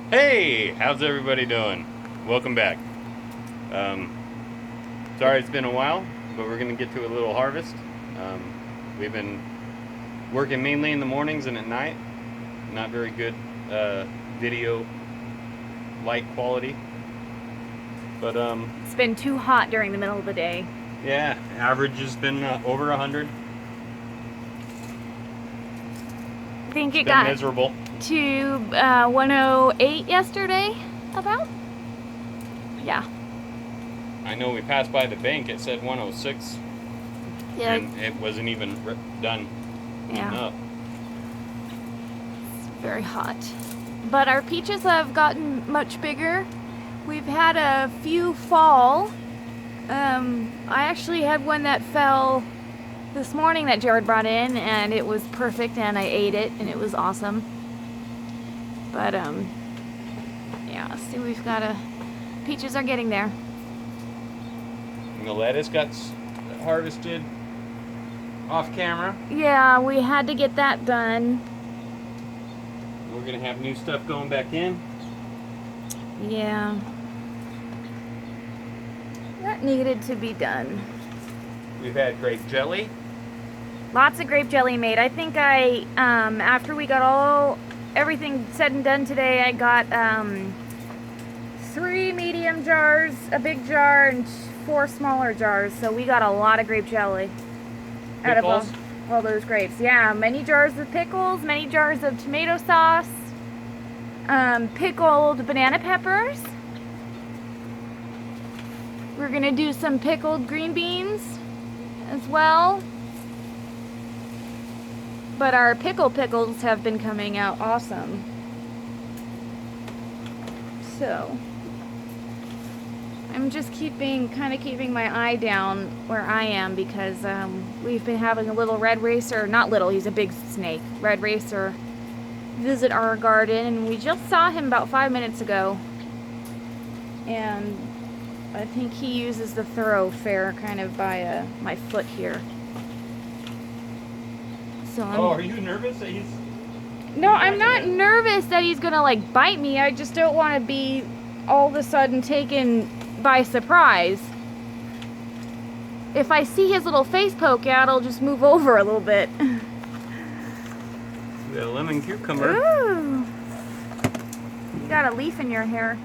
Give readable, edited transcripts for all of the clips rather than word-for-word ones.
Hey, how's everybody doing? Welcome back. Um, Sorry it's been a while, but we're going to get to a little harvest. We've been working mainly in the mornings and at night. Not very good uh, video light quality. But It's been too hot during the middle of the day. yeah, average has been over 100. I think It's it been got miserable. to 108 yesterday, about? Yeah. I know we passed by the bank, it said 106, Yeah. and it wasn't even done heating Yeah. up. It's very hot. But our peaches have gotten much bigger. We've had a few fall. I actually had one that fell this morning that Jared brought in, and it was perfect, and I ate it, and it was awesome. But, yeah, see, we've got peaches are getting there. And the lettuce got harvested off camera. Yeah, we had to get that done. We're gonna have new stuff going back in. Yeah. That needed to be done. We've had grape jelly. Lots of grape jelly made. I think after we got everything said and done today, I got 3 medium jars, a big jar, and 4 smaller jars. So we got a lot of grape jelly out of all those grapes. Yeah, many jars of pickles, many jars of tomato sauce, pickled banana peppers. We're gonna do some pickled green beans as well. But our pickles have been coming out awesome. So I'm just kind of keeping my eye down where I am, because we've been having a little red racer, not little, he's a big snake, red racer, visit our garden, and we just saw him about 5 minutes ago. And I think he uses the thoroughfare kind of by my foot here. So are you nervous that he's... No, I'm not nervous that he's gonna like bite me. I just don't want to be all of a sudden taken by surprise. If I see his little face poke out, I'll just move over a little bit. We got a lemon cucumber. Ooh. You got a leaf in your hair.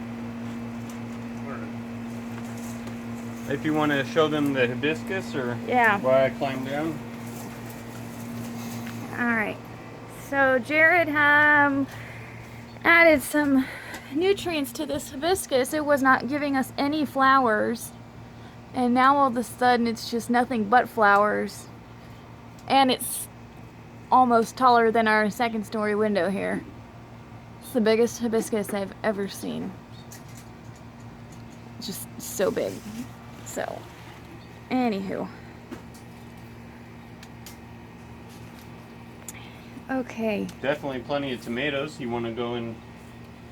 If you want to show them the hibiscus or Yeah. why I climbed down. Alright. So Jared added some nutrients to this hibiscus. It was not giving us any flowers. And now all of a sudden it's just nothing but flowers. And it's almost taller than our second story window here. It's the biggest hibiscus I've ever seen. It's just so big. So, anywho. Okay. Definitely plenty of tomatoes. You want to go and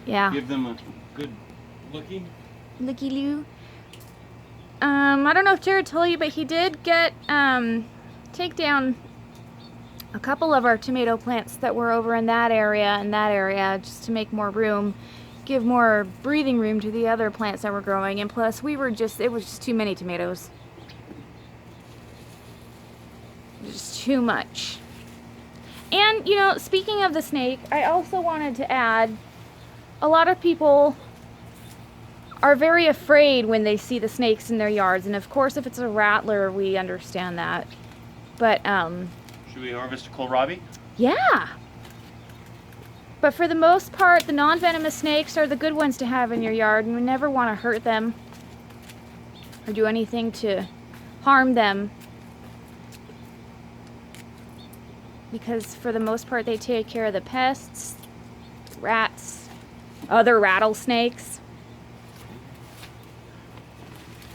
give them a good looky? Looky-loo. I don't know if Jared told you, but he did take down a couple of our tomato plants that were over in that area, just to make more room, give more breathing room to the other plants that were growing. And plus, it was just too many tomatoes. Just too much. And, you know, speaking of the snake, I also wanted to add, a lot of people are very afraid when they see the snakes in their yards. And of course, if it's a rattler, we understand that. But, should we harvest a kohlrabi? yeah. But for the most part, the non-venomous snakes are the good ones to have in your yard, and we never want to hurt them or do anything to harm them, because for the most part they take care of the pests, rats, other rattlesnakes.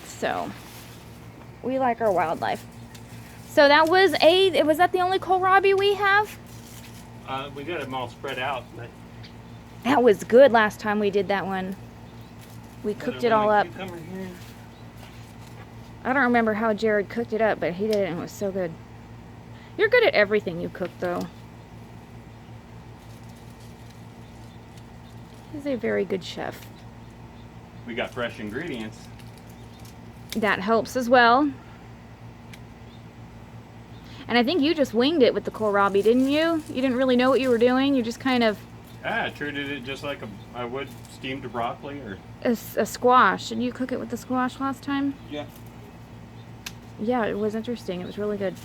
So we like our wildlife. So that was that the only kohlrabi we have? We got them all spread out. But That was good last time we did that one. We cooked it all up. I don't remember how Jared cooked it up, but he did it and it was so good. You're good at everything you cook, though. He's a very good chef. We got fresh ingredients. That helps as well. And I think you just winged it with the kohlrabi, didn't you? You didn't really know what you were doing. You just kind of... I treated it just like I would steamed broccoli or... A squash. Did you cook it with the squash last time? Yeah. Yeah, it was interesting. It was really good.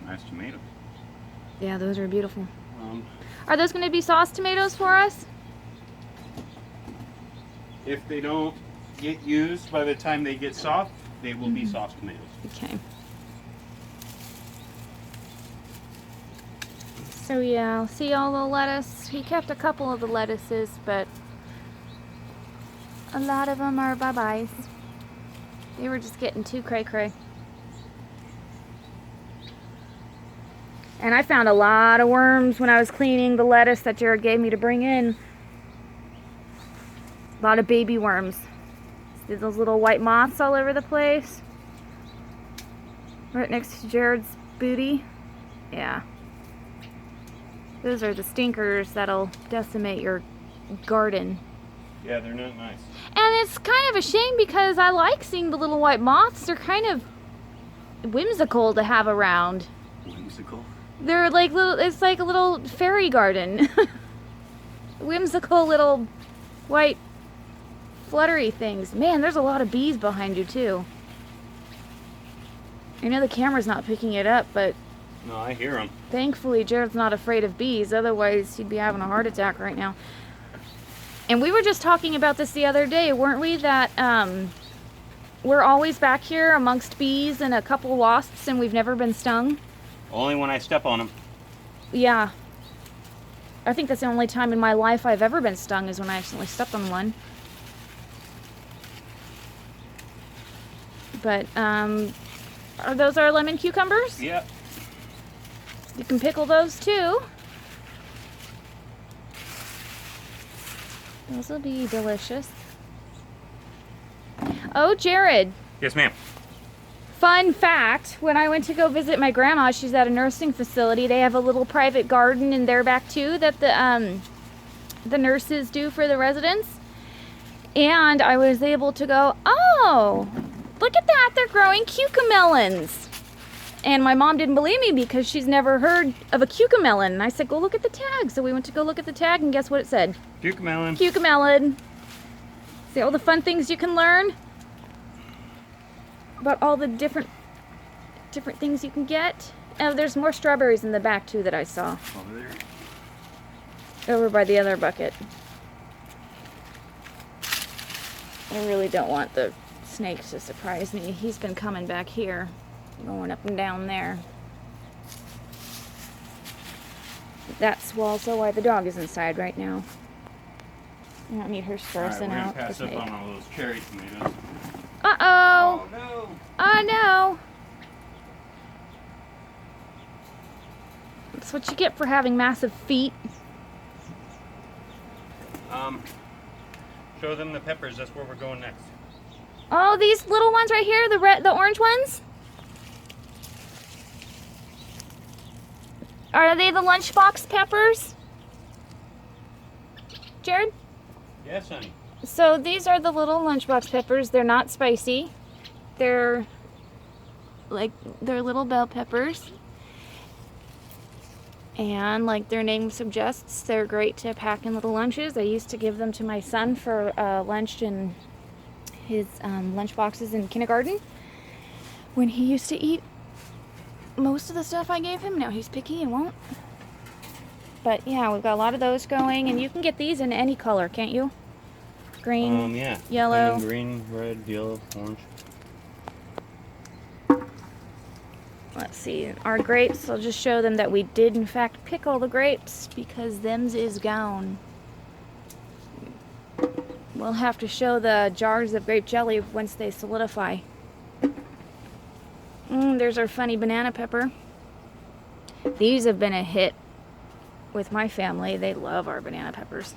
Nice tomatoes. Yeah, those are beautiful. Are those going to be sauce tomatoes for us? If they don't get used by the time they get soft, they will be sauce tomatoes. Okay. So yeah, see all the lettuce? He kept a couple of the lettuces, but a lot of them are bye-byes. They were just getting too cray-cray. And I found a lot of worms when I was cleaning the lettuce that Jared gave me to bring in. A lot of baby worms. See those little white moths all over the place? Right next to Jared's booty. Yeah. Those are the stinkers that'll decimate your garden. Yeah, they're not nice. And it's kind of a shame because I like seeing the little white moths. They're kind of whimsical to have around. Whimsical? They're like little, it's like a little fairy garden. Whimsical little white fluttery things. Man, there's a lot of bees behind you too. I know the camera's not picking it up, but No, I hear them. thankfully Jared's not afraid of bees. Otherwise, he'd be having a heart attack right now. And we were just talking about this the other day, weren't we? That we're always back here amongst bees and a couple wasps, and we've never been stung. Only when I step on them. Yeah. I think that's the only time in my life I've ever been stung is when I accidentally stepped on one. But, are those our lemon cucumbers? Yep. You can pickle those too. Those will be delicious. Oh, Jared. Yes, ma'am. Fun fact, when I went to go visit my grandma, she's at a nursing facility. They have a little private garden in their back too that the nurses do for the residents. And I was able to go, oh, look at that, they're growing cucamelons. And my mom didn't believe me because she's never heard of a cucamelon. And I said, go look at the tag. So we went to go look at the tag, and guess what it said? Cucamelon. Cucamelon. See all the fun things you can learn about all the different things you can get. And there's more strawberries in the back too that I saw. Over there. Over by the other bucket. I really don't want the snake to surprise me. He's been coming back here, going up and down there. That's also why the dog is inside right now. I don't need her stressing out. We're gonna pass up on all those cherry tomatoes. Uh-oh! Oh no! Oh no! That's what you get for having massive feet. Show them the peppers. That's where we're going next. Oh, these little ones right here, the orange ones? Are they the lunchbox peppers? Jared? Yes, honey. So these are the little lunchbox peppers. They're not spicy. They're little bell peppers. And like their name suggests, they're great to pack in little lunches. I used to give them to my son for lunch in his lunch boxes in kindergarten when he used to eat most of the stuff I gave him. Now he's picky and won't. But yeah, we've got a lot of those going, and you can get these in any color, can't you? Green, Yeah. yellow. Green, red, yellow, orange. Let's see, our grapes, I'll just show them that we did in fact pick all the grapes because them's is gone. We'll have to show the jars of grape jelly once they solidify. There's our funny banana pepper. These have been a hit with my family. They love our banana peppers.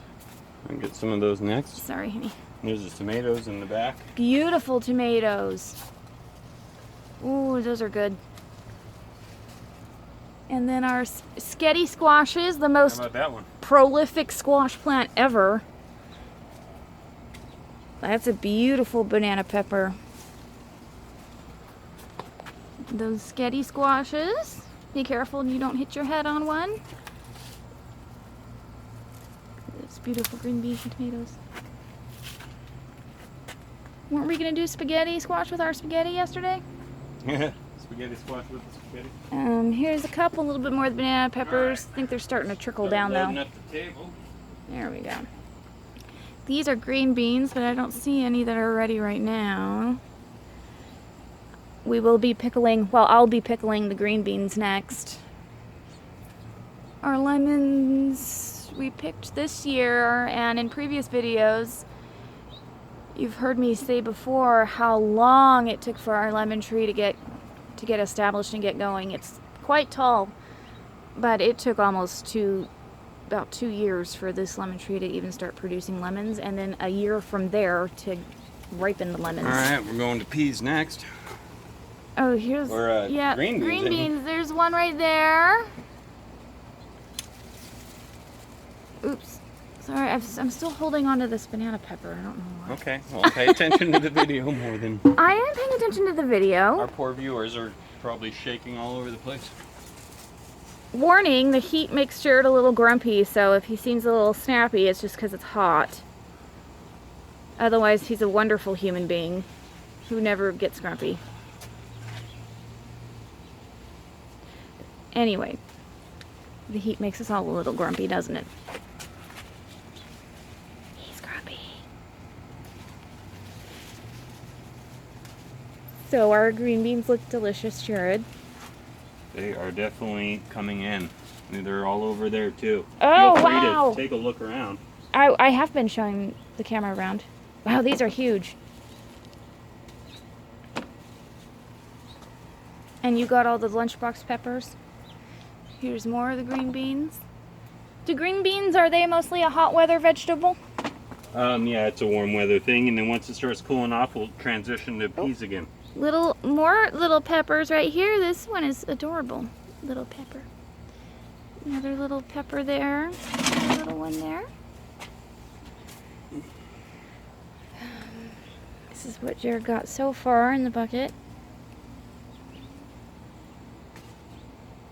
I'll get some of those next. Sorry, honey. There's the tomatoes in the back. Beautiful tomatoes. Ooh, those are good. And then our sketty squashes, the most How about that one? prolific squash plant ever. That's a beautiful banana pepper. Those sketty squashes. Be careful you don't hit your head on one. It's beautiful green beans and tomatoes. Weren't we going to do spaghetti squash with our spaghetti yesterday? Spaghetti squash with the spaghetti. Here's a couple, a little bit more of the banana peppers. I think they're starting to trickle down though. At the table. There we go. These are green beans, but I don't see any that are ready right now. We will be pickling, well, I'll be pickling the green beans next. Our lemons we picked this year, and in previous videos, you've heard me say before how long it took for our lemon tree to get established and get going. It's quite tall, but it took almost about 2 years for this lemon tree to even start producing lemons, and then a year from there to ripen the lemons. All right, we're going to peas next. Oh, here's green beans. Green beans. There's one right there. Oops. Sorry, I'm still holding on to this banana pepper. I don't know why. Okay, well, pay attention to the video more than... I am paying attention to the video. Our poor viewers are probably shaking all over the place. Warning, the heat makes Jared a little grumpy, so if he seems a little snappy, it's just because it's hot. Otherwise, he's a wonderful human being who never gets grumpy. Anyway, the heat makes us all a little grumpy, doesn't it? He's grumpy. So our green beans look delicious, Jared. They are definitely coming in. They're all over there too. Oh, Feel free wow. to take a look around. I have been showing the camera around. Wow, these are huge. And you got all the lunchbox peppers. Here's more of the green beans. Do green beans, are they mostly a hot weather vegetable? Yeah, it's a warm weather thing, and then once it starts cooling off, we'll transition to peas again. More little peppers right here. This one is adorable. Little pepper. Another little pepper there. Another little one there. This is what Jared got so far in the bucket.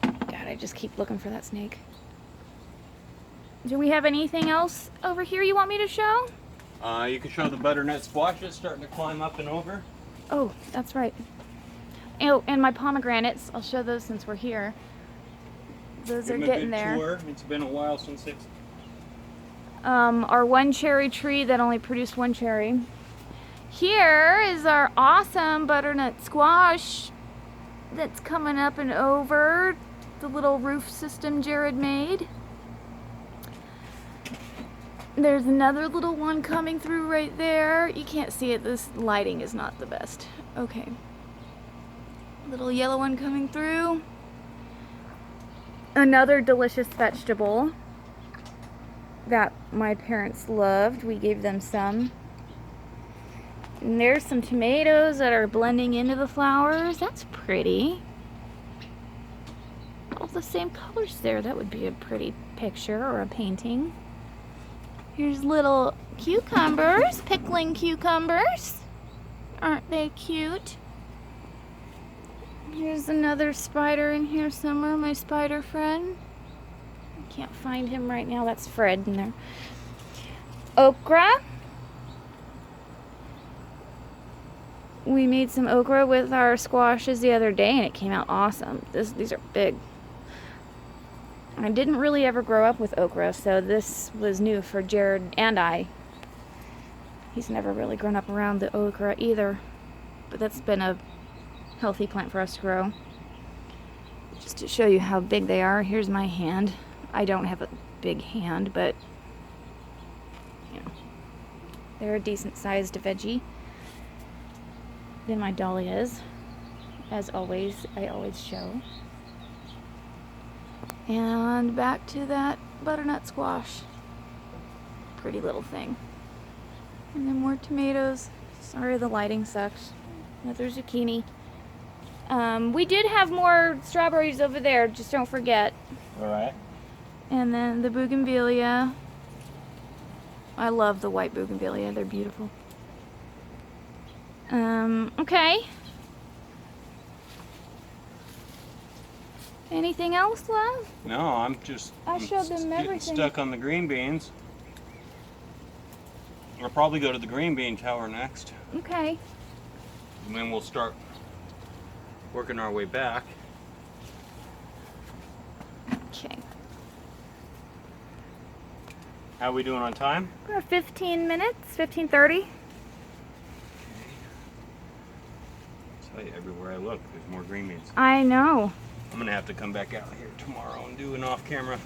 God, I just keep looking for that snake. Do we have anything else over here you want me to show? You can show the butternut squashes starting to climb up and over. Oh, that's right. Oh, and my pomegranates. I'll show those since we're here. Those are getting there. Tour. It's been a while since it's... Our one cherry tree that only produced one cherry. Here is our awesome butternut squash that's coming up and over the little roof system Jared made. There's another little one coming through right there. You can't see it. This lighting is not the best. Okay. Little yellow one coming through. Another delicious vegetable that my parents loved. We gave them some. And there's some tomatoes that are blending into the flowers. That's pretty. All the same colors there. That would be a pretty picture or a painting. Here's little cucumbers, pickling cucumbers. Aren't they cute? Here's another spider in here somewhere, my spider friend. I can't find him right now. That's Fred in there. Okra. We made some okra with our squashes the other day and it came out awesome. These are big. I didn't really ever grow up with okra, so this was new for Jared and I. He's never really grown up around the okra either, but that's been a healthy plant for us to grow. Just to show you how big they are, here's my hand. I don't have a big hand, but you know, they're a decent sized veggie. Then my dahlias, as always, I always show. And back to that butternut squash. Pretty little thing. And then more tomatoes. Sorry, the lighting sucks. Another zucchini. We did have more strawberries over there, just don't forget. Alright. And then the bougainvillea. I love the white bougainvillea. They're beautiful. Okay. Anything else, love? No, I'm showed them getting everything. stuck on the green beans. I'll probably go to the green bean tower next. Okay. And then we'll start working our way back. Okay. How are we doing on time? About 15 minutes, 15:30. Tell you, everywhere I look, there's more green beans. I know. I'm gonna have to come back out here tomorrow and do an off-camera.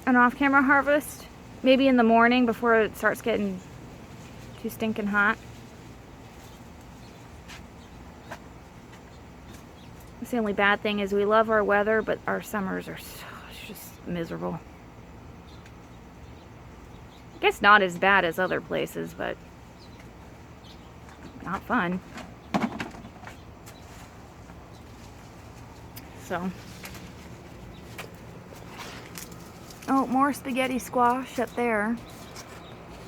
An off-camera harvest. Maybe in the morning before it starts getting too stinking hot. That's the only bad thing is we love our weather, but our summers are just miserable. I guess not as bad as other places, but not fun. So, oh, more spaghetti squash up there,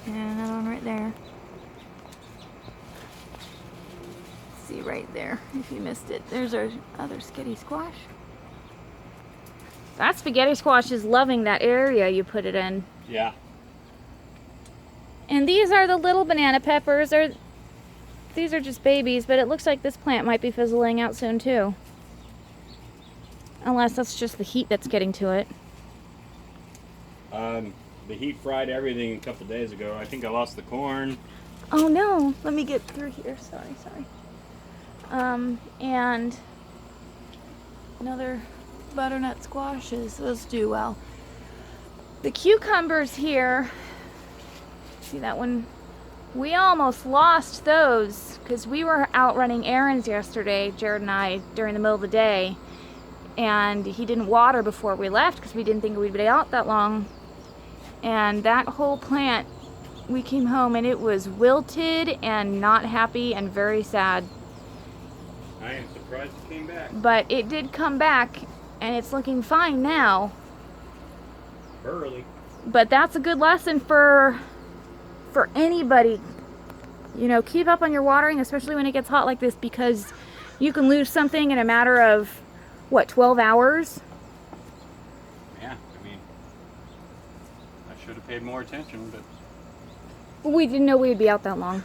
and another one right there. See right there, if you missed it. There's our other spaghetti squash. That spaghetti squash is loving that area you put it in. Yeah. And these are the little banana peppers. These are just babies, but it looks like this plant might be fizzling out soon too. Unless that's just the heat that's getting to it. The heat fried everything a couple days ago. I think I lost the corn. Oh no, let me get through here. Sorry. And another butternut squashes. Those do well. The cucumbers here, see that one? We almost lost those because we were out running errands yesterday, Jared and I, during the middle of the day. And he didn't water before we left because we didn't think we'd be out that long. And that whole plant, we came home and it was wilted and not happy and very sad. I am surprised it came back. But it did come back and it's looking fine now. Early. But that's a good lesson for anybody. You know, keep up on your watering, especially when it gets hot like this, because you can lose something in a matter of, what, 12 hours? Yeah, I mean, I should have paid more attention, but... We didn't know we'd be out that long.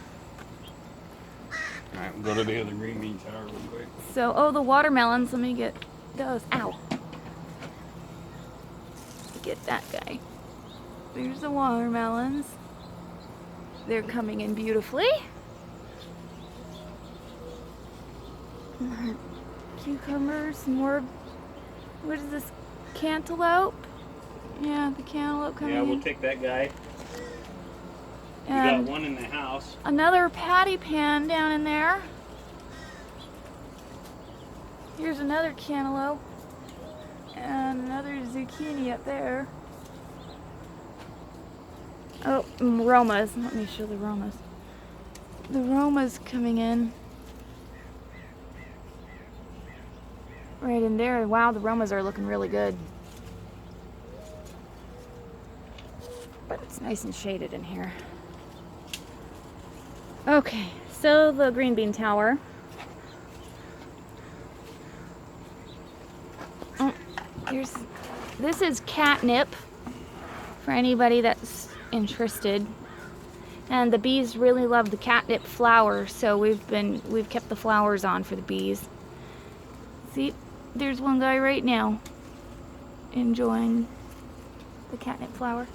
Alright, we'll go to the other green bean tower real quick. So, oh, the watermelons, let me get those. Ow. Get that guy. There's the watermelons. They're coming in beautifully. More cucumbers, more, what is this, cantaloupe? Yeah, the cantaloupe coming in. Yeah, we'll take that guy. We And got one in the house. another patty pan down in there. Here's another cantaloupe. And another zucchini up there. Oh, Romas. Let me show the Romas. The Romas coming in. Right in there. Wow, the Romas are looking really good. But it's nice and shaded in here. Okay, so the green bean tower. Oh, this is catnip for anybody that's interested. And the bees really love the catnip flowers, so we've kept the flowers on for the bees. See, there's one guy right now enjoying the catnip flower.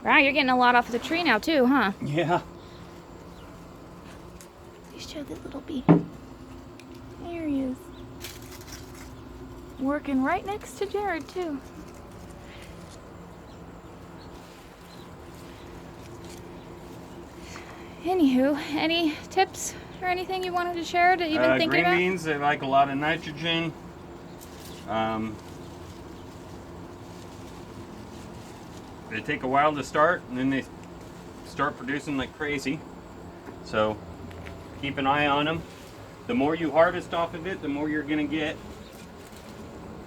Wow, you're getting a lot off the tree now too, huh? Yeah. You show the little bee. There he is. Working right next to Jared too. Anywho, any tips or anything you wanted to share that you've been thinking green about? beans, they like a lot of nitrogen. They take a while to start, and then they start producing like crazy. So keep an eye on them. The more you harvest off of it, the more you're gonna get.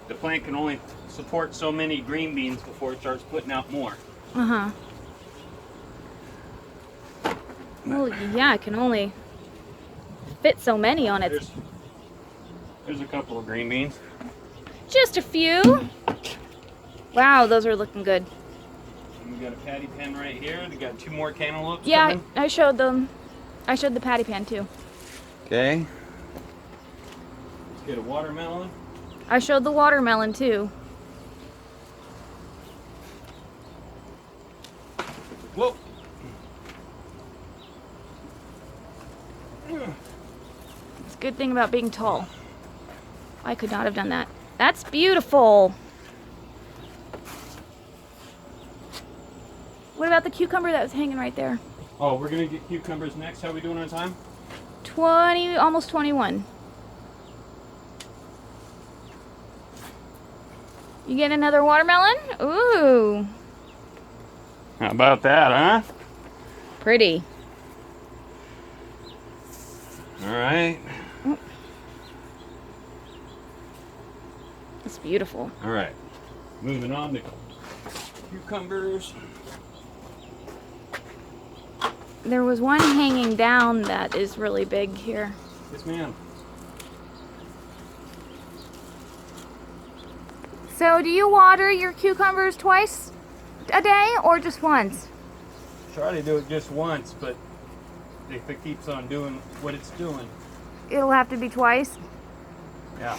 The plant can only support so many green beans before it starts putting out more. Uh-huh. Well, yeah, I can only fit so many on it. There's a couple of green beans. Just a few. Wow, those are looking good. And we got a patty pan right here. We got 2 more cantaloupes Yeah, coming. I showed them. I showed the patty pan too. Okay. Let's get a watermelon. I showed the watermelon too. Whoa. It's a good thing about being tall. I could not have done that. That's beautiful. What about the cucumber that was hanging right there? Oh, we're gonna get cucumbers next. How are we doing on time? 20, almost 21. You get another watermelon? Ooh, How about that, huh? pretty. All right. That's beautiful. All right. Moving on to cucumbers. There was one hanging down that is really big here. Yes, ma'am. So do you water your cucumbers twice a day or just once? Try to do it just once, but if it keeps on doing what it's doing, It'll have to be twice. yeah.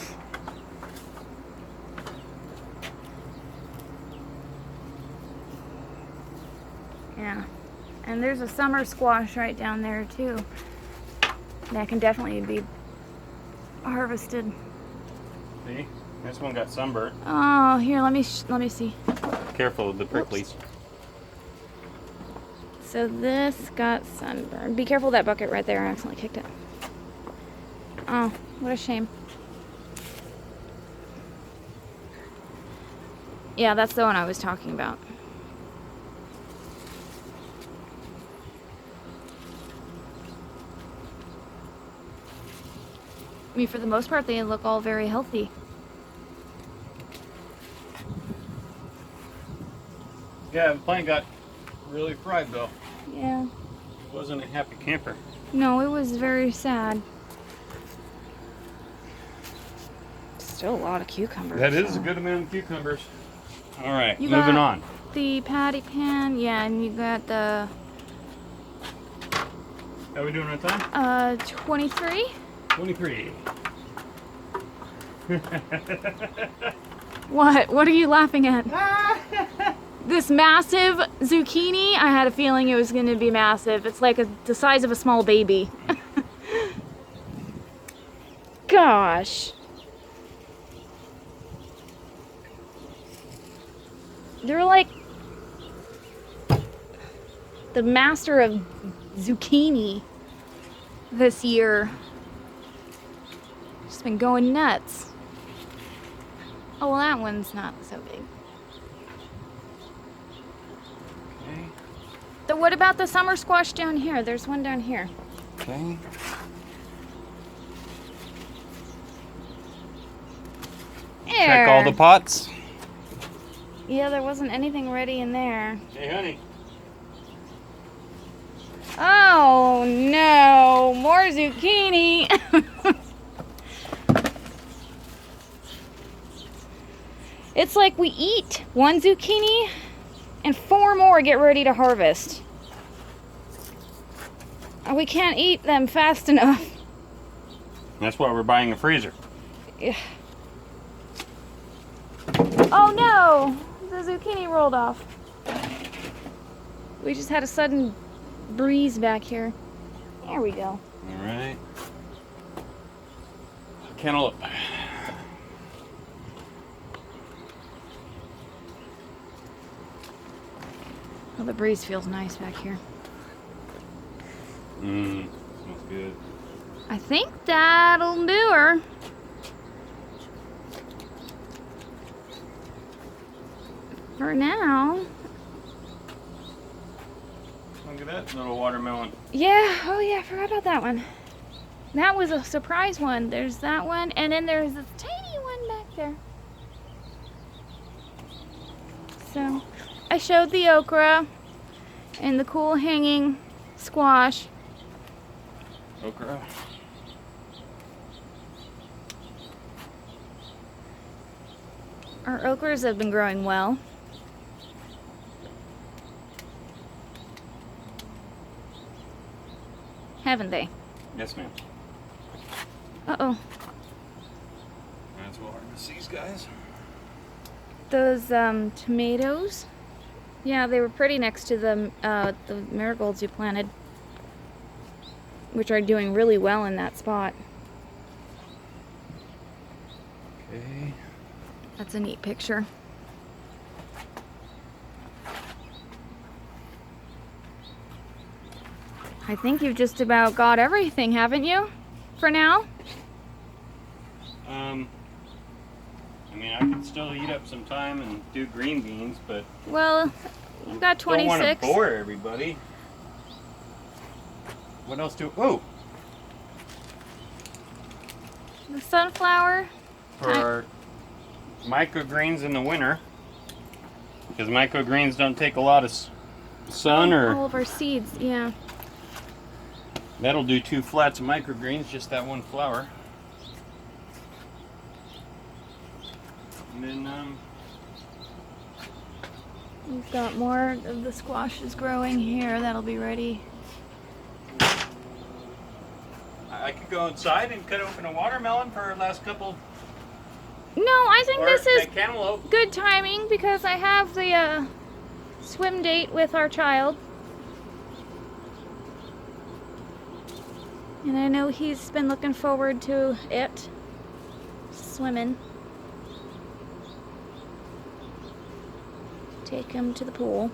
Yeah. And there's a summer squash right down there too. That can definitely be harvested. See, this one got sunburnt. Oh, here, let me see. Careful of the pricklies. So this got sunburned. Be careful of that bucket right there. I accidentally kicked it. Oh, what a shame. Yeah, that's the one I was talking about. I mean, for the most part, they look all very healthy. Yeah, the plant got really fried though. Yeah. It wasn't a happy camper. No, it was very sad. Still a lot of cucumbers. That is so. a good amount of cucumbers. All right, You moving got on. the patty pan, yeah, and you got the How are we doing on time? 23. 23. What are you laughing at? This massive zucchini, I had a feeling it was going to be massive. It's like the size of a small baby. Gosh. They're like the master of zucchini this year. Just been going nuts. Oh, well, that one's not so big. Okay. So what about the summer squash down here? There's one down here. Okay. Check all the pots. Yeah, there wasn't anything ready in there. Hey, honey. Oh no, more zucchini. It's like we eat one zucchini and 4 more get ready to harvest. And we can't eat them fast enough. That's why we're buying a freezer. Yeah. Oh no, the zucchini rolled off. We just had a sudden breeze back here. There we go. All right. Cantaloupe. Oh, the breeze feels nice back here. Mmm, smells good. I think that'll do her. For now. Look at that little watermelon. Yeah, oh yeah, I forgot about that one. That was a surprise one. There's that one, and then there's this tiny one back there. So I showed the okra and the cool hanging squash. Okra. Our okras have been growing well. Haven't they? Yes, ma'am. Uh-oh. That's what harvest these guys. Those tomatoes. Yeah, they were pretty next to the marigolds you planted, which are doing really well in that spot. Okay. That's a neat picture. I think you've just about got everything, haven't you? For now? I mean, I could still eat up some time and do green beans, but Well, you've got don't want 26. to bore everybody. What else do? Oh, The sunflower. for our microgreens in the winter, because microgreens don't take a lot of sun, or All of our seeds, yeah. that'll do 2 flats of microgreens, just that one flower. And then We've got more of the squashes growing here. That'll be ready. I could go outside and cut open a watermelon for our last couple. No, I think Or this is that cantaloupe. good timing because I have the swim date with our child. And I know he's been looking forward to it. Swimming. Take him to the pool.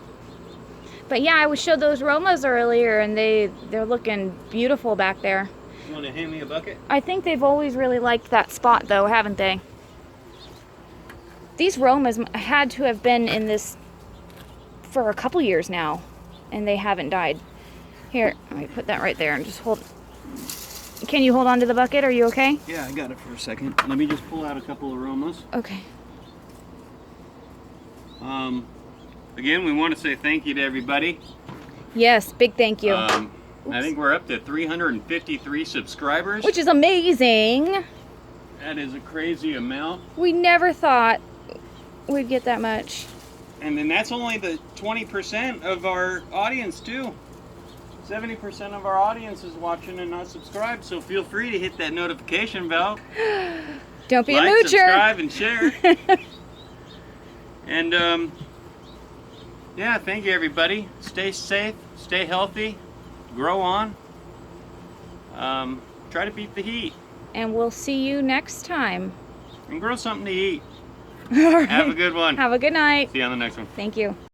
But yeah, I showed those Romas earlier and they're looking beautiful back there. You want to hand me a bucket? I think they've always really liked that spot though, haven't they? These Romas had to have been in this for a couple years now, and they haven't died. Here, let me put that right there and just hold. Can you hold on to the bucket? Are you okay? Yeah, I got it for a second. Let me just pull out a couple aromas. Okay. Again, we want to say thank you to everybody. Yes, big thank you. I think we're up to 353 subscribers. Which is amazing. That is a crazy amount. We never thought we'd get that much. And then that's only the 20% of our audience too. 70% of our audience is watching and not subscribed, so feel free to hit that notification bell. Don't be a Like, moocher. subscribe, and share. And yeah, thank you everybody. Stay safe, stay healthy, grow on. Try to beat the heat And we'll see you next time. and grow something to eat. All right. Have a good one. Have a good night. See you on the next one. Thank you.